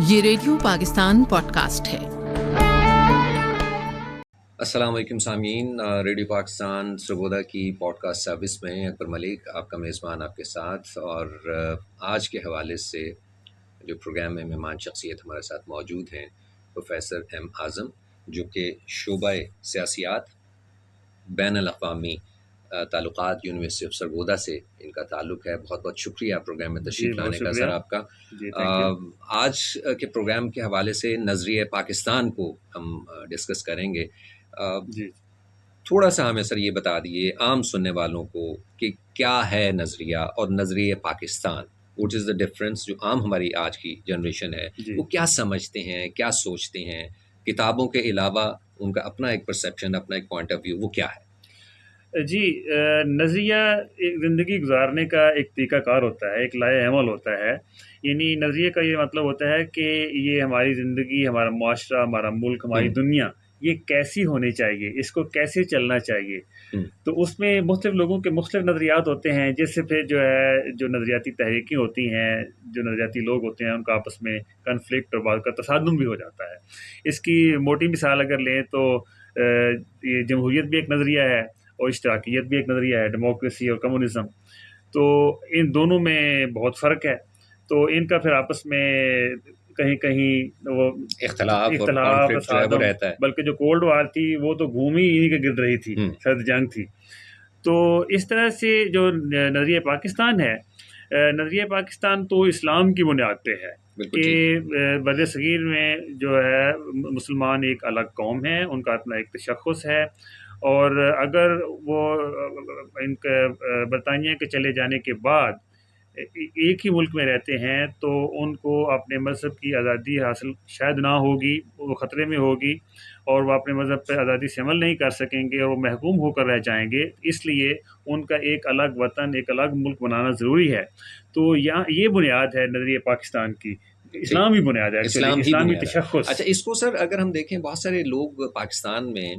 یہ radio Pakistan podcast ہے۔ السلام علیکم سامعین، ریڈیو پاکستان سرگودا کی پوڈ کاسٹ سروس میں اکبر ملک آپ کا میزبان آپ کے ساتھ، اور آج کے حوالے سے جو پروگرام میں مہمان شخصیت ہمارے ساتھ موجود ہیں پروفیسر ایم اعظم، جو کہ شعبہ سیاسیات بین الاقوامی تعلقات یونیورسٹی آف سرگودا سے ان کا تعلق ہے۔ بہت بہت شکریہ پروگرام میں تشریف لانے کا سر آپ کا۔ آج کے پروگرام کے حوالے سے نظریہ پاکستان کو ہم ڈسکس کریں گے۔ تھوڑا سا ہمیں سر یہ بتا دیے عام سننے والوں کو کہ کیا ہے نظریہ اور نظریہ Pakistan, what is the difference, جو عام ہماری آج کی جنریشن ہے وہ کیا سمجھتے ہیں، کیا سوچتے ہیں، کتابوں کے علاوہ ان کا اپنا ایک پرسیپشن، اپنا ایک پوائنٹ آف ویو، وہ کیا ہے؟ نظریہ ایک زندگی گزارنے کا ایک طریقہ کار ہوتا ہے، ایک لائحہ عمل ہوتا ہے۔ یعنی نظریے کا یہ مطلب ہوتا ہے کہ یہ ہماری زندگی، ہمارا معاشرہ، ہمارا ملک، ہماری دنیا یہ کیسی ہونی چاہیے، اس کو کیسے چلنا چاہیے۔ تو اس میں مختلف لوگوں کے مختلف نظریات ہوتے ہیں، جس سے پھر جو نظریاتی تحریکیں ہوتی ہیں، جو نظریاتی لوگ ہوتے ہیں، ان کا آپس میں کنفلکٹ اور بعض کا تصادم بھی ہو جاتا ہے۔ اس کی موٹی مثال اگر لیں تو یہ جمہوریت بھی ایک نظریہ ہے اور اشتراکیت بھی ایک نظریہ ہے، ڈیموکریسی اور کمیونزم۔ تو ان دونوں میں بہت فرق ہے، تو ان کا پھر آپس میں کہیں کہیں وہ اختلاف تصادم رہتا ہے۔ بلکہ جو کولڈ وار تھی وہ تو گھوم ہی انہی کے گرد رہی تھی، سرد جنگ تھی۔ تو اس طرح سے جو نظریہ پاکستان ہے، نظریہ پاکستان تو اسلام کی بنیاد پہ ہے کہ بر صغیر میں جو ہے مسلمان ایک الگ قوم ہے، ان کا اپنا ایک تشخص ہے، اور اگر وہ ان کے برطانیہ کے چلے جانے کے بعد ایک ہی ملک میں رہتے ہیں تو ان کو اپنے مذہب کی آزادی حاصل شاید نہ ہوگی، وہ خطرے میں ہوگی، اور وہ اپنے مذہب پہ آزادی سے عمل نہیں کر سکیں گے اور وہ محکوم ہو کر رہ جائیں گے۔ اس لیے ان کا ایک الگ وطن، ایک الگ ملک بنانا ضروری ہے۔ تو یہ بنیاد ہے نظریہ پاکستان کی، اسلامی بنیاد ہے، اسلامی تشخص۔ اچھا، اس کو سر اگر ہم دیکھیں، بہت سارے لوگ پاکستان میں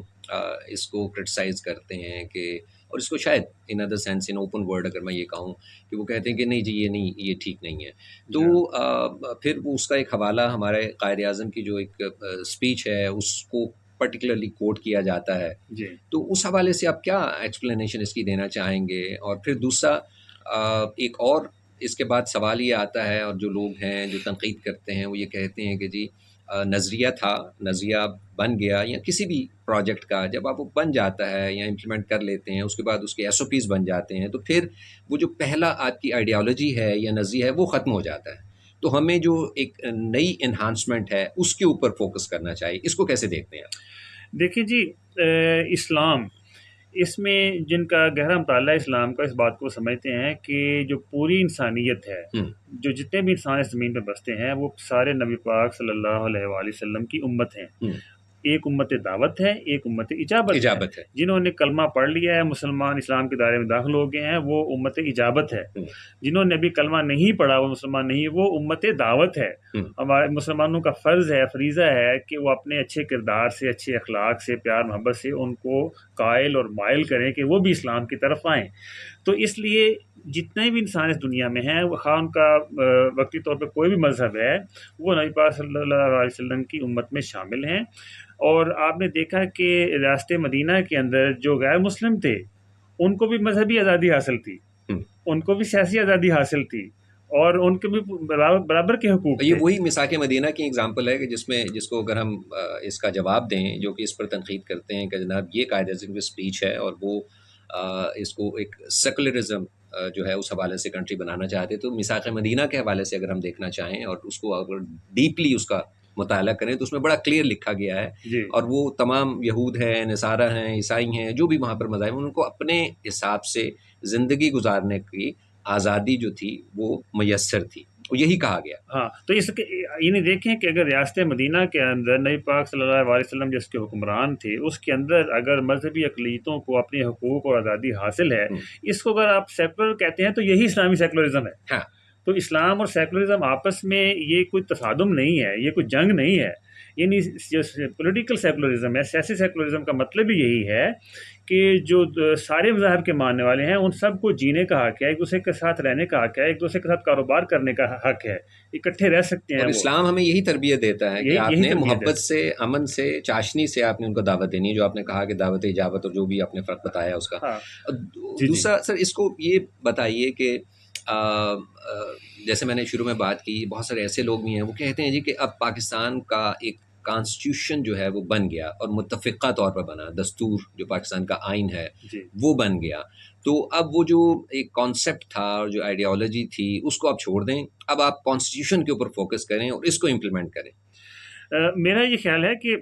اس کو کرٹیسائز کرتے ہیں کہ، اور اس کو شاید in other sense in open word اگر میں یہ کہوں کہ وہ کہتے ہیں کہ نہیں جی یہ ٹھیک نہیں ہے، تو پھر اس کا ایک حوالہ ہمارے قائد اعظم کی جو ایک اسپیچ ہے اس کو پرٹیکولرلی کوٹ کیا جاتا ہے۔ تو اس حوالے سے آپ کیا ایکسپلینیشن اس کی دینا چاہیں گے؟ اور پھر دوسرا ایک اور اس کے بعد سوال یہ آتا ہے، اور جو لوگ ہیں جو تنقید کرتے ہیں وہ یہ کہتے ہیں کہ جی نظریہ تھا، نظریہ بن گیا، یا کسی بھی پروجیکٹ کا جب آپ وہ بن جاتا ہے یا امپلیمنٹ کر لیتے ہیں، اس کے بعد اس کے ایس او پیز بن جاتے ہیں، تو پھر وہ جو پہلا آپ کی آئیڈیالوجی ہے یا نظریہ ہے وہ ختم ہو جاتا ہے۔ تو ہمیں جو ایک نئی انہانسمنٹ ہے اس کے اوپر فوکس کرنا چاہیے، اس کو کیسے دیکھتے ہیں آپ؟ دیکھیں جی، اسلام، اس میں جن کا گہرا مطالعہ اسلام کا، اس بات کو سمجھتے ہیں کہ جو پوری انسانیت ہے، جو جتنے بھی انسان اس زمین پہ بستے ہیں، وہ سارے نبی پاک صلی اللہ علیہ وآلہ وسلم کی امت ہیں۔ ایک امت دعوت ہے، ایک امت اجابت ہے۔ جنہوں نے کلمہ پڑھ لیا ہے، مسلمان اسلام کے دائرے میں داخل ہو گئے ہیں، وہ امت اجابت ہے۔ جنہوں نے ابھی کلمہ نہیں پڑھا، وہ مسلمان نہیں، وہ امت دعوت ہے۔ ہمارے مسلمانوں کا فرض ہے، فریضہ ہے کہ وہ اپنے اچھے کردار سے، اچھے اخلاق سے، پیار محبت سے ان کو قائل اور مائل کریں کہ وہ بھی اسلام کی طرف آئیں۔ تو اس لیے جتنے بھی انسان اس دنیا میں ہیں، وہ خواہ ان کا وقتی طور پہ کوئی بھی مذہب ہے، وہ نبی پاک صلی اللہ علیہ وسلم کی امت میں شامل ہیں۔ اور آپ نے دیکھا کہ ریاست مدینہ کے اندر جو غیر مسلم تھے ان کو بھی مذہبی آزادی حاصل تھی، ان کو بھی سیاسی آزادی حاصل تھی، اور ان کے بھی برابر کے حقوق تھے۔ یہ وہی میثاق مدینہ کی اگزامپل ہے کہ جس کو اگر ہم اس کا جواب دیں، جو کہ اس پر تنقید کرتے ہیں کہ جناب یہ قائد اعظم کی اسپیچ ہے اور وہ اس کو ایک سیکولرزم جو ہے اس حوالے سے کنٹری بنانا چاہتے، تو میثاق مدینہ کے حوالے سے اگر ہم دیکھنا چاہیں اور اس کو اگر ڈیپلی اس کا مطالعہ کریں تو اس میں بڑا کلیئر لکھا گیا ہے، اور وہ تمام یہود ہیں، نصارہ ہیں، عیسائی ہیں، جو بھی وہاں پر مذاہب ان کو اپنے حساب سے زندگی گزارنے کی آزادی جو تھی وہ میسر تھی، وہ یہی کہا گیا۔ ہاں، تو اس کے یعنی دیکھیں کہ اگر ریاست مدینہ کے اندر نبی پاک صلی اللہ علیہ وسلم جس کے حکمران تھے، اس کے اندر اگر مذہبی اقلیتوں کو اپنے حقوق اور آزادی حاصل ہے، اس کو اگر آپ سیکولر کہتے ہیں تو یہی اسلامی سیکولرزم ہے۔ تو اسلام اور سیکولرزم آپس میں یہ کوئی تصادم نہیں ہے، یہ کوئی جنگ نہیں ہے، یعنی جو پولیٹیکل سیکولرزم ہے، سیاسی سیکولرزم کا مطلب بھی یہی ہے کہ جو سارے مذاہب کے ماننے والے ہیں ان سب کو جینے کا حق ہے، ایک دوسرے کے ساتھ رہنے کا حق ہے، ایک دوسرے کے ساتھ کاروبار کرنے کا حق ہے، اکٹھے رہ سکتے ہیں اور وہ. اسلام ہمیں یہی تربیت دیتا ہے کہ آپ یہی نے تربیت ہے. محبت سے، امن سے، چاشنی سے آپ نے ان کو دعوت دینی ہے، جو آپ نے کہا کہ دعوت اجابت اور جو بھی آپ نے فرق بتایا اس کا. ہاں جی دوسرا سر اس کو یہ بتائیے کہ جیسے میں نے شروع میں بات کی، بہت سارے ایسے لوگ بھی ہیں وہ کہتے ہیں جی کہ اب پاکستان کا ایک کانسٹیٹیوشن جو ہے وہ بن گیا اور متفقہ طور پر بنا، دستور جو پاکستان کا آئین ہے جی. وہ بن گیا. تو اب وہ جو ایک کانسیپٹ تھا اور جو آئیڈیالوجی تھی اس کو آپ چھوڑ دیں، اب آپ کانسٹیٹیوشن کے اوپر فوکس کریں اور اس کو امپلیمنٹ کریں. میرا یہ خیال ہے کہ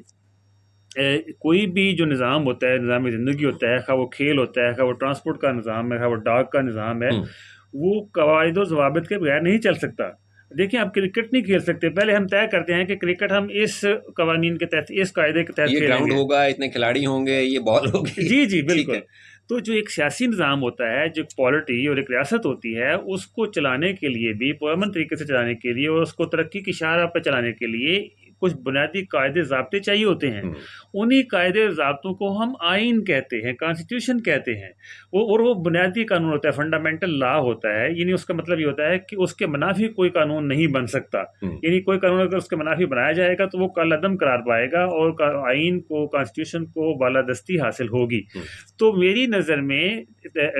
کوئی بھی جو نظام ہوتا ہے، نظام زندگی ہوتا ہے، خواہ وہ کھیل ہوتا ہے، خواہ وہ ٹرانسپورٹ کا نظام ہے، خواہ وہ ڈاک کا نظام ہے، وہ قواعد و ضوابط کے بغیر نہیں چل سکتا. دیکھیں آپ کرکٹ نہیں کھیل سکتے، پہلے ہم طے کرتے ہیں کہ کرکٹ ہم اس قوانین کے تحت، اس قاعدے کے تحت یہ کھیلیں گراؤنڈ گے. ہوگا، اتنے کھلاڑی ہوں گے، یہ بال ہوگی. جی ٹھیک بالکل. ہے. تو جو ایک سیاسی نظام ہوتا ہے، جو پالیٹی اور ایک ریاست ہوتی ہے، اس کو چلانے کے لیے بھی پرامن طریقے سے چلانے کے لیے اور اس کو ترقی کی شاہراہ پہ چلانے کے لیے کچھ بنیادی قاعدے ضابطے چاہیے ہوتے ہیں. انہی قاعدے ضابطوں کو ہم آئین کہتے ہیں، کانسٹیٹیوشن کہتے ہیں. وہ بنیادی قانون ہوتا ہے، فنڈامنٹل لا ہوتا ہے. یعنی اس کا مطلب یہ ہوتا ہے کہ اس کے منافی کوئی قانون نہیں بن سکتا. یعنی کوئی قانون اگر اس کے منافی بنایا جائے گا تو وہ کالعدم قرار پائے گا اور آئین کو، کانسٹیٹیوشن کو بالادستی حاصل ہوگی. تو میری نظر میں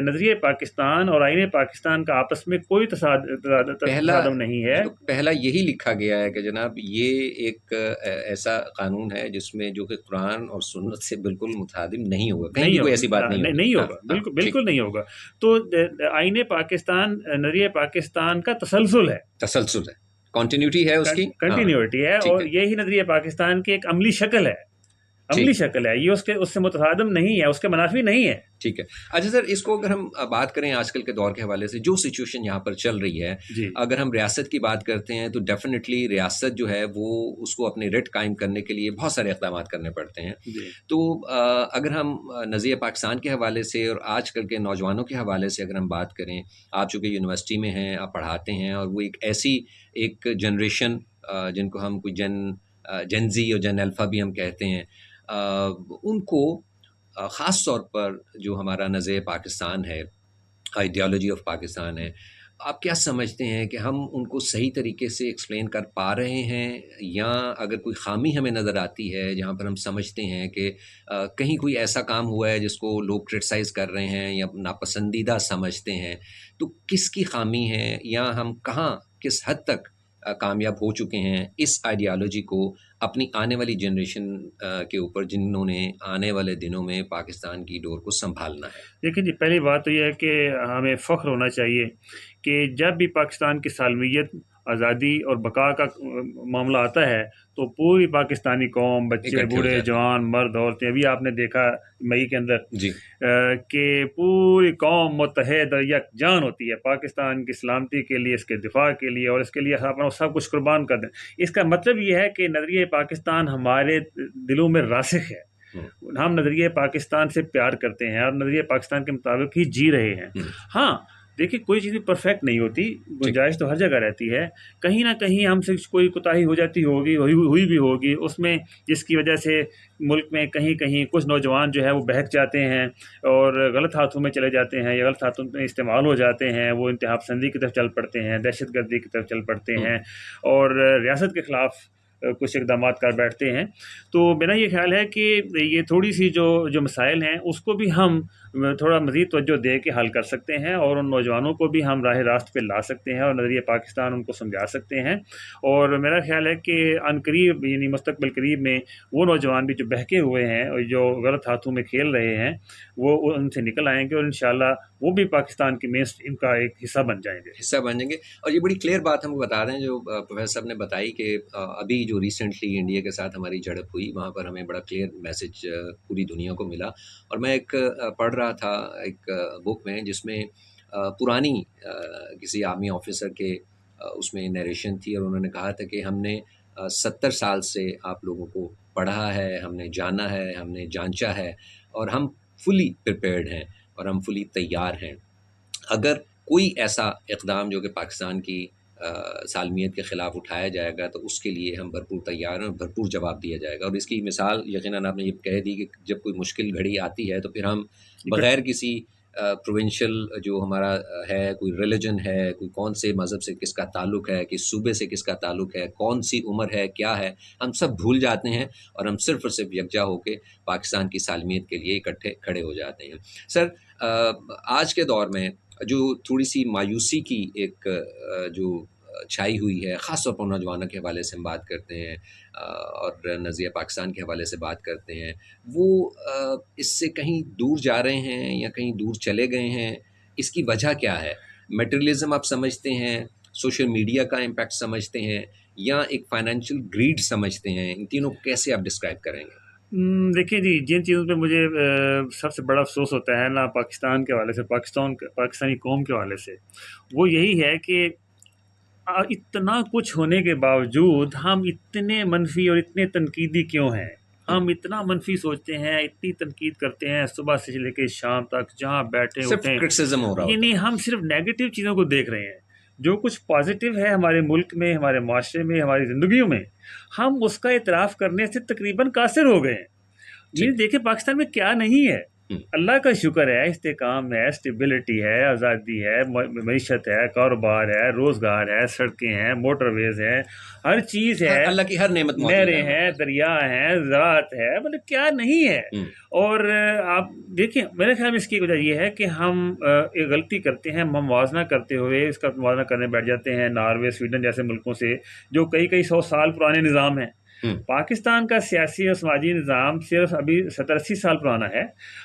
نظریہ پاکستان اور آئین پاکستان کا آپس میں کوئی تصادم نہیں ہے. پہلا یہی لکھا گیا ہے کہ جناب یہ ایک ایسا قانون ہے جس میں جو کہ قرآن اور سنت سے بالکل متعادم نہیں ہوگا، کہیں بھی کوئی ایسی بات نہیں ہوگا. بالکل نہیں ہوگا. تو آئین پاکستان، نظریہ پاکستان کا تسلسل ہے، کنٹینیوٹی ہے، اس کی کنٹینیوٹی ہے، اور یہی نظریہ پاکستان کی ایک عملی شکل ہے. یہ اس سے متصادم نہیں ہے، اس کے منافی نہیں ہے. ٹھیک ہے. اچھا سر، اس کو اگر ہم بات کریں آج کل کے دور کے حوالے سے جو سچویشن یہاں پر چل رہی ہے، اگر ہم ریاست کی بات کرتے ہیں تو ڈیفینیٹلی ریاست جو ہے وہ اس کو اپنی رٹ قائم کرنے کے لیے بہت سارے اقدامات کرنے پڑتے ہیں. تو اگر ہم نظریہ پاکستان کے حوالے سے اور آج کل کے نوجوانوں کے حوالے سے اگر ہم بات کریں، آپ چونکہ یونیورسٹی میں ہیں، آپ پڑھاتے ہیں، اور وہ ایک جنریشن جن کو ہم کوئی جن زی اور جن الفا بھی ہم کہتے ہیں، ان کو خاص طور پر جو ہمارا نظریہ پاکستان ہے، آئیڈیالوجی آف پاکستان ہے، آپ کیا سمجھتے ہیں کہ ہم ان کو صحیح طریقے سے ایکسپلین کر پا رہے ہیں، یا اگر کوئی خامی ہمیں نظر آتی ہے جہاں پر ہم سمجھتے ہیں کہ کہیں کوئی ایسا کام ہوا ہے جس کو لوگ کرٹیسائز کر رہے ہیں یا ناپسندیدہ سمجھتے ہیں، تو کس کی خامی ہے، یا ہم کہاں کس حد تک کامیاب ہو چکے ہیں اس آئیڈیالوجی کو اپنی آنے والی جنریشن کے اوپر، جنہوں نے آنے والے دنوں میں پاکستان کی ڈور کو سنبھالنا ہے؟ دیکھیں جی، پہلی بات تو یہ ہے کہ ہمیں فخر ہونا چاہیے کہ جب بھی پاکستان کی سالمیت، آزادی اور بقا کا معاملہ آتا ہے تو پوری پاکستانی قوم، بچے، بوڑھے، جوان، مرد، عورتیں، ابھی آپ نے دیکھا مئی کے اندر کہ پوری قوم متحد اور یکجان ہوتی ہے پاکستان کی سلامتی کے لیے، اس کے دفاع کے لیے، اور اس کے لیے اپنا سب کچھ قربان کر دیں. اس کا مطلب یہ ہے کہ نظریہ پاکستان ہمارے دلوں میں راسخ ہے. ہم نظریہ پاکستان سے پیار کرتے ہیں اور نظریہ پاکستان کے مطابق ہی جی رہے ہیں. ہاں دیکھیے، کوئی چیز بھی پرفیکٹ نہیں ہوتی، گنجائش تو ہر جگہ رہتی ہے. کہیں نہ کہیں ہم سے کوئی کوتاہی ہو جاتی ہوگی، ہوئی بھی ہوگی اس میں، جس کی وجہ سے ملک میں کہیں کہیں کچھ نوجوان جو ہے وہ بہک جاتے ہیں اور غلط ہاتھوں میں چلے جاتے ہیں، یا غلط ہاتھوں میں استعمال ہو جاتے ہیں. وہ انتہا پسندی کی طرف چل پڑتے ہیں، دہشت گردی کی طرف چل پڑتے ہیں، اور ریاست کے خلاف کچھ اقدامات کر بیٹھتے ہیں. تو میرا یہ خیال ہے کہ یہ تھوڑی سی جو مسائل ہیں اس کو بھی ہم تھوڑا مزید توجہ دے کے حل کر سکتے ہیں، اور ان نوجوانوں کو بھی ہم راہ راست پہ لا سکتے ہیں اور نظریہ پاکستان ان کو سمجھا سکتے ہیں. اور میرا خیال ہے کہ ان قریب، یعنی مستقبل قریب میں، وہ نوجوان بھی جو بہکے ہوئے ہیں اور جو غلط ہاتھوں میں کھیل رہے ہیں وہ ان سے نکل آئیں گے، اور انشاءاللہ وہ بھی پاکستان کی مین اسٹریم کا ایک حصہ بن جائیں گے. اور یہ بڑی کلیئر بات ہم کو بتا رہے ہیں جو پروفیسر صاحب نے بتائی کہ ابھی جو ریسنٹلی انڈیا کے ساتھ ہماری جھڑپ ہوئی، وہاں پر ہمیں بڑا کلیئر میسج پوری دنیا کو ملا. اور میں ایک پڑھ رہا تھا ایک بک میں، جس میں پرانی کسی آرمی آفیسر کے اس میں نیریشن تھی، اور انہوں نے کہا تھا کہ ہم نے 70 سال سے آپ لوگوں کو پڑھا ہے، ہم نے جانا ہے، ہم نے جانچا ہے، اور ہم فلی پریپیئرڈ ہیں اور ہم فلی تیار ہیں. اگر کوئی ایسا اقدام جو کہ پاکستان کی سالمیت کے خلاف اٹھایا جائے گا تو اس کے لیے ہم بھرپور تیار ہیں اور بھرپور جواب دیا جائے گا. اور اس کی مثال یقیناً آپ نے یہ کہہ دی کہ جب کوئی مشکل گھڑی آتی ہے تو پھر ہم بغیر کسی پروونشل جو ہمارا ہے، کوئی ریلیجن ہے، کوئی کون سے مذہب سے کس کا تعلق ہے، کس صوبے سے کس کا تعلق ہے، کون سی عمر ہے، کیا ہے، ہم سب بھول جاتے ہیں اور ہم صرف اور صرف یکجا ہو کے پاکستان کی سالمیت کے لیے اکٹھے کھڑے ہو جاتے ہیں. سر، آج کے دور میں جو تھوڑی سی مایوسی کی ایک جو چھائی ہوئی ہے، خاص طور پر نوجوانوں کے حوالے سے ہم بات کرتے ہیں اور نظریہ پاکستان کے حوالے سے بات کرتے ہیں، وہ اس سے کہیں دور جا رہے ہیں یا کہیں دور چلے گئے ہیں. اس کی وجہ کیا ہے؟ میٹریلزم آپ سمجھتے ہیں، سوشل میڈیا کا امپیکٹ سمجھتے ہیں، یا ایک فائنینشیل گریڈ سمجھتے ہیں؟ ان تینوں کو کیسے آپ ڈسکرائب کریں گے؟ دیکھیے جی، جن چیزوں پہ مجھے سب سے بڑا افسوس ہوتا ہے نا پاکستان کے حوالے سے، پاکستانی قوم کے حوالے سے، وہ یہی ہے کہ اتنا کچھ ہونے کے باوجود ہم اتنے منفی اور اتنے تنقیدی کیوں ہیں؟ ہم اتنا منفی سوچتے ہیں، اتنی تنقید کرتے ہیں صبح سے لے کے شام تک، جہاں بیٹھے اٹھیں کرٹیسزم ہو رہا ہوتا ہے. یعنی ہم صرف نیگیٹو چیزوں کو دیکھ رہے ہیں. جو کچھ پازیٹیو ہے ہمارے ملک میں، ہمارے معاشرے میں، ہماری زندگیوں میں، ہم اس کا اعتراف کرنے سے تقریباً قاصر ہو گئے ہیں. یہ دیکھیں پاکستان میں کیا نہیں ہے. اللہ کا شکر ہے، استحکام ہے، اسٹیبلٹی ہے، آزادی ہے، معیشت ہے، کاروبار ہے، روزگار ہے، سڑکیں ہیں، موٹر ویز ہیں، ہر چیز ہے، اللہ کی ہر نعمت موجود ہے، نہریں ہیں، دریا ہیں، زراعت ہے، مطلب کیا نہیں ہے. اور آپ دیکھیں، میرے خیال میں اس کی وجہ یہ ہے کہ ہم ایک غلطی کرتے ہیں، ہم موازنہ کرتے ہوئے اس کا موازنہ کرنے بیٹھ جاتے ہیں ناروے، سویڈن جیسے ملکوں سے جو کئی 100 سال پرانے نظام ہیں. پاکستان کا سیاسی اور سماجی نظام صرف ابھی 70-80 سال پرانا ہے.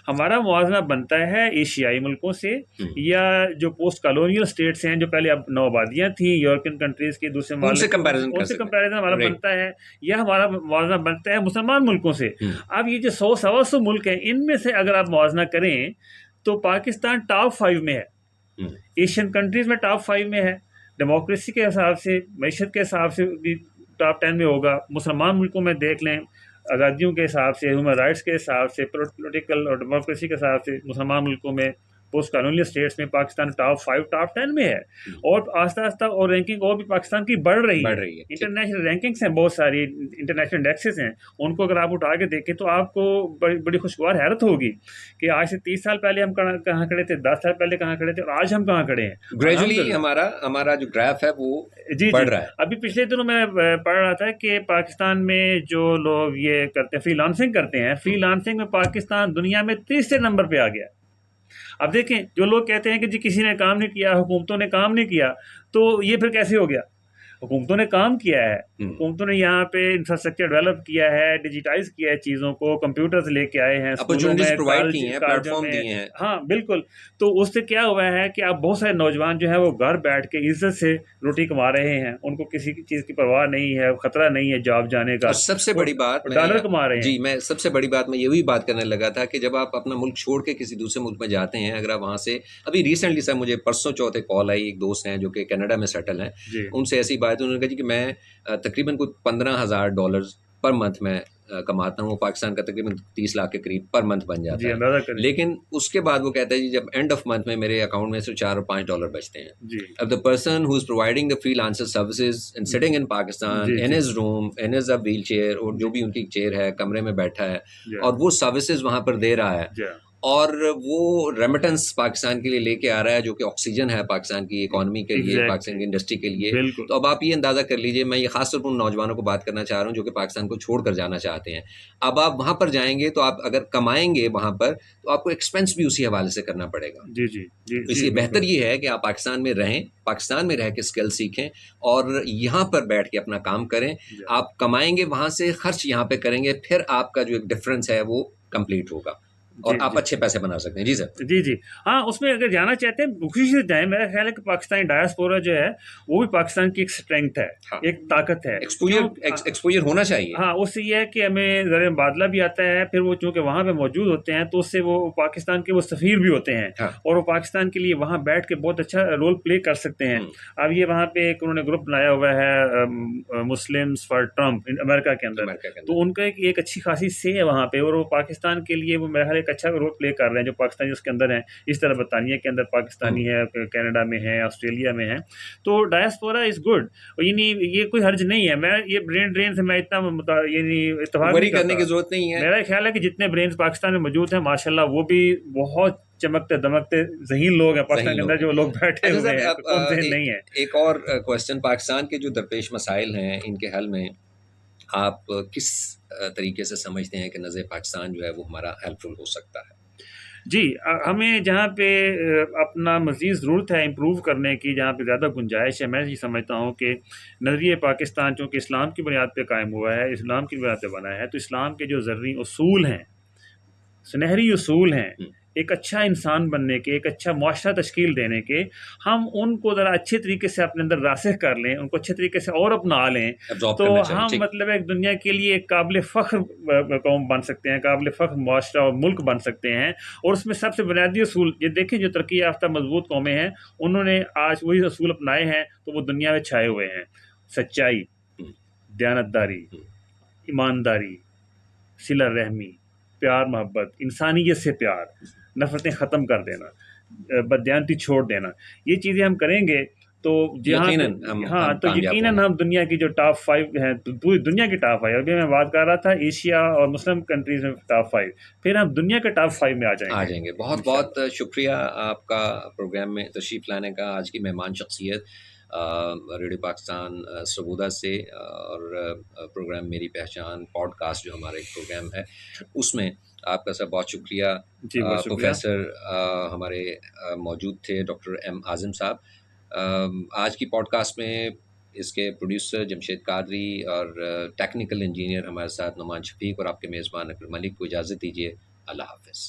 ہمارا موازنہ بنتا ہے ایشیائی ملکوں سے یا جو پوسٹ کالونیل اسٹیٹس ہیں، جو پہلے اب نوآبادیاں تھیں یورپین کنٹریز کی، دوسرے ان سے کمپیریزن ہمارا بنتا ہے، یا ہمارا موازنہ بنتا ہے مسلمان ملکوں سے. اب یہ جو 100-125 ملک ہیں، ان میں سے اگر آپ موازنہ کریں تو پاکستان ٹاپ 5 میں ہے. ایشین کنٹریز میں ٹاپ 5 میں ہے. ڈیموکریسی کے حساب سے، معیشت کے حساب سے بھی ٹاپ 10 میں ہوگا. مسلمان ملکوں میں دیکھ لیں، آزادیوں کے حساب سے، ہیومن رائٹس کے حساب سے، پولیٹیکل اور ڈیموکریسی کے حساب سے مسلمان ملکوں میں، پوسٹ کالونیل اسٹیٹس میں پاکستان ٹاپ 5 ٹاپ 10 میں ہے. اور آہستہ آہستہ اور رینکنگ اور بھی پاکستان کی بڑھ رہی ہے. انٹرنیشنل رینکنگس ہیں، بہت ساری انٹرنیشنل انڈیکسز ہیں، ان کو اگر آپ اٹھا کے دیکھیں تو آپ کو بڑی خوشگوار حیرت ہوگی کہ آج سے 30 سال پہلے ہم کہاں کھڑے تھے، 10 سال پہلے کہاں کھڑے تھے، اور آج ہم کہاں کھڑے ہیں. گریجولی ہمارا جو گراف ہے وہ بڑھ رہا ہے. ابھی پچھلے دنوں میں پڑھ رہا تھا کہ پاکستان میں جو لوگ یہ کرتے ہیں، فری لانسنگ کرتے ہیں، فری لانسنگ میں پاکستان دنیا میں 30 نمبر پہ آ گیا. اب دیکھیں، جو لوگ کہتے ہیں کہ جی کسی نے کام نہیں کیا، حکومتوں نے کام نہیں کیا، تو یہ پھر کیسے ہو گیا؟ حکومتوں نے کام کیا ہے، حکومتوں نے یہاں پہ انفراسٹرکچر ڈیولپ کیا ہے، ڈیجیٹائز کیا ہے چیزوں کو، کمپیوٹرز لے کے آئے ہیں اسکولوں میں، کالجوں میں. ہاں بالکل. تو اس سے کیا ہوا ہے کہ اب بہت سارے نوجوان جو ہیں وہ گھر بیٹھ کے عزت سے روٹی کما رہے ہیں، ان کو کسی چیز کی پرواہ نہیں ہے، خطرہ نہیں ہے جاب جانے کا. سب سے بڑی بات ڈالر کما رہے ہیں. جی، میں سب سے بڑی بات میں یہی بات کرنے لگا تھا کہ جب آپ اپنا ملک چھوڑ کے کسی دوسرے ملک میں جاتے ہیں، اگر آپ وہاں سے، ابھی ریسنٹلی سر مجھے پرسوں چوتھے کال آئی، ایک دوست ہیں جو کہ کینیڈا میں سیٹل ہیں، ان سے ایسی بات انہوں نے کہا جی کہ میں تقریباً کوئی $15,000 پر منتھ میں کماتا ہوں. پاکستان کا تقریباً 30 لاکھ کے قریب پر منتھ بن جاتا ہے. لیکن اس کے بعد وہ کہتا ہے جی جب اینڈ آف منتھ میں میرے اکاؤنٹ میں صرف $4 اور $5 بچتے ہیں. اب the person who is providing the free lancer services and sitting in Pakistan in his room in his a wheel chair, اور جو بھی ان کی چیئر ہے، کمرے میں بیٹھا ہے اور وہ سروسز وہاں پر دے رہا ہے، اور وہ ریمیٹنس پاکستان کے لیے لے کے آ رہا ہے جو کہ آکسیجن ہے پاکستان کی اکانومی کے لیے، پاکستان کی انڈسٹری کے لیے. تو اب آپ یہ اندازہ کر لیجئے، میں یہ خاص طور پر ان نوجوانوں کو بات کرنا چاہ رہا ہوں جو کہ پاکستان کو چھوڑ کر جانا چاہتے ہیں. اب آپ وہاں پر جائیں گے تو آپ اگر کمائیں گے وہاں پر تو آپ کو ایکسپینس بھی اسی حوالے سے کرنا پڑے گا. اس لیے بہتر یہ ہے کہ آپ پاکستان میں رہیں، پاکستان میں رہ کے اسکل سیکھیں اور یہاں پر بیٹھ کے اپنا کام کریں. آپ کمائیں گے وہاں سے، خرچ یہاں پہ کریں گے، پھر آپ کا جو ایک ڈفرینس ہے وہ کمپلیٹ ہوگا اور آپ اچھے پیسے بنا سکتے ہیں. جی سر. جی ہاں، اس میں اگر جانا چاہتے ہیں خوشی سے جائیں. میرا خیال ہے کہ پاکستانی ڈائسپورا جو ہے وہ بھی پاکستان کی ایک اسٹرینگتھ ہے، ایک طاقت ہے، ایکسپوجر ہونا چاہیے. ہاں، اس سے یہ ہے کہ ہمیں ذرا بادلہ بھی آتا ہے، پھر وہ چونکہ وہاں پہ موجود ہوتے ہیں تو اس سے وہ پاکستان کے وہ سفیر بھی ہوتے ہیں اور وہ پاکستان کے لیے وہاں بیٹھ کے بہت اچھا رول پلے کر سکتے ہیں. اب یہ وہاں پہ ایک انہوں نے گروپ بنایا ہوا ہے مسلمس فار ٹرمپ امریکہ کے اندر، تو ان کا ایک اچھی خاصی سے ہے وہاں پہ، اور وہ پاکستان کے لیے وہ میرا خیال ایک اچھا رول پلے کر رہے ہیں جو پاکستانی اس کے اندر ہیں. اس طرح برطانیہ کے اندر پاکستانی ہے, کینیڈا میں ہے, آسٹریلیا میں ہے. تو ڈائسپورا از گڈ, یعنی یہ کوئی حرج نہیں ہے. میں یہ برین ڈرین سے میں اتنا یعنی اتفاق نہیں کرنے کی کرتا. ضرورت نہیں ہے. میرا خیال ہے کہ جتنے برینز پاکستان میں موجود ہیں ماشاءاللہ وہ بھی بہت چمکتے دمکتے ذہین لوگ ہیں پاکستان کے اندر, جو لوگ بیٹھے ہوئے ہیں کون ذہین نہیں ہے. ایک اور کوشچن, پاکستان کے جو درپیش مسائل ہیں ان کے حل میں آپ کس طریقے سے سمجھتے ہیں کہ نظر پاکستان جو ہے وہ ہمارا ہیلپ فل ہو سکتا ہے؟ جی, ہمیں جہاں پہ اپنا مزید ضرورت ہے امپروو کرنے کی, جہاں پہ زیادہ گنجائش ہے, میں یہ سمجھتا ہوں کہ نظریہ پاکستان چونکہ اسلام کی بنیاد پہ قائم ہوا ہے, اسلام کی بنیاد پہ بنا ہے, تو اسلام کے جو زرعی اصول ہیں, سنہری اصول ہیں ایک اچھا انسان بننے کے, ایک اچھا معاشرہ تشکیل دینے کے, ہم ان کو ذرا اچھے طریقے سے اپنے اندر راسخ کر لیں, ان کو اچھے طریقے سے اور اپنا لیں, تو ہم مطلب ایک دنیا کے لیے ایک قابل فخر قوم بن سکتے ہیں, قابل فخر معاشرہ اور ملک بن سکتے ہیں. اور اس میں سب سے بنیادی اصول یہ دیکھیں, جو ترقی یافتہ مضبوط قومیں ہیں انہوں نے آج وہی اصول اپنائے ہیں تو وہ دنیا میں چھائے ہوئے ہیں. سچائی, دیانتداری, ایمانداری, صلہ رحمی, پیار محبت, انسانیت سے پیار, نفرتیں ختم کر دینا, بددیانتی چھوڑ دینا, یہ چیزیں ہم کریں گے تو تو یقیناً ہم دنیا کی جو ٹاپ 5 ہیں, پوری دنیا کی ٹاپ 5, ابھی میں بات کر رہا تھا ایشیا اور مسلم کنٹریز میں ٹاپ 5, پھر ہم دنیا کے ٹاپ 5 میں آ جائیں گے. بہت بہت شکریہ آپ کا پروگرام میں تشریف لانے کا. آج کی مہمان شخصیت ریڈیو پاکستان سرگودا سے, اور پروگرام میری پہچان پوڈ کاسٹ جو ہمارا ایک پروگرام ہے اس میں آپ کا سب بہت شکریہ. پروفیسر ہمارے موجود تھے ڈاکٹر ایم اعظم صاحب. آج کی پوڈ کاسٹ میں اس کے پروڈیوسر جمشید قادری اور ٹیکنیکل انجینئر ہمارے ساتھ نعمان شفیق, اور آپ کے میزبان اکرم ملک کو اجازت دیجیے. اللہ حافظ.